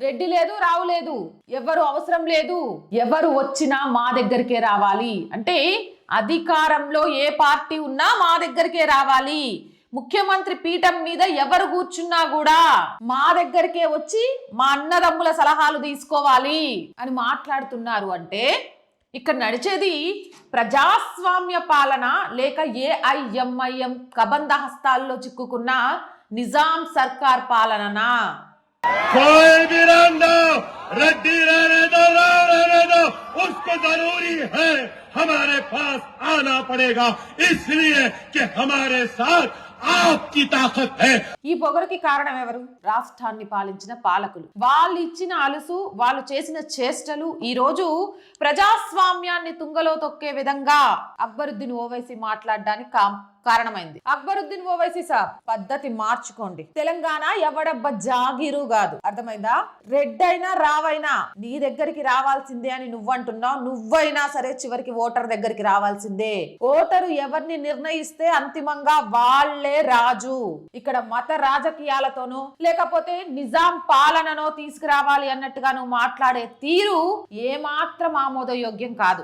రెడ్డి లేదు, రావు లేదు, ఎవరు అవసరం లేదు, ఎవరు వచ్చినా మా దగ్గరికే రావాలి అంటే అధికారంలో ఏ పార్టీ ఉన్నా మా దగ్గరికే రావాలి, ముఖ్యమంత్రి పీఠం మీద ఎవరు కూర్చున్నా కూడా మా దగ్గరికే వచ్చి మా అన్నదమ్ముల సలహాలు తీసుకోవాలి అని మాట్లాడుతున్నారు. అంటే ఇక్కడ నడిచేది ప్రజాస్వామ్య పాలన లేక ఏఐఎంఐఎం కబంధ హస్తాల్లో చిక్కుకున్న నిజాం సర్కార్ పాలననా? कोई भी रहने रेड्डी रहने दो उसको जरूरी है हमारे पास आना पड़ेगा इसलिए कि हमारे साथ आपकी ताकत है। ఈ పొగరుకి కారణం ఎవరు? రాష్ట్రాన్ని పాలించిన పాలకులు. వాళ్ళు ఇచ్చిన అలుసు, వాళ్ళు చేసిన చేష్టలు ఈ రోజు ప్రజాస్వామ్యాన్ని తుంగలో తొక్కే విధంగా అక్బరుద్దీన్ ఓవైసీ మాట్లాడడానికి కారణమైంది. అక్బరుద్దీన్ ఓవైసీ సాబ్ పద్ధతి మార్చుకోండి. తెలంగాణ ఎవడబ్బ జాగీరు కాదు, అర్థమైందా? రెడ్డైనా రావైనా నీ దగ్గరికి రావాల్సిందే అని నువ్వంటున్నావు. నువ్వైనా సరే చివరికి ఓటర్ దగ్గరికి రావాల్సిందే. ఓటరు ఎవరిని నిర్ణయిస్తే అంతిమంగా వాళ్ళే రాజు. ఇక్కడ మత రాజకీయాలతోనో లేకపోతే నిజాం పాలననో తీసుకురావాలి అన్నట్టుగా నువ్వు మాట్లాడే తీరు ఏమాత్రం ఆమోదయోగ్యం కాదు.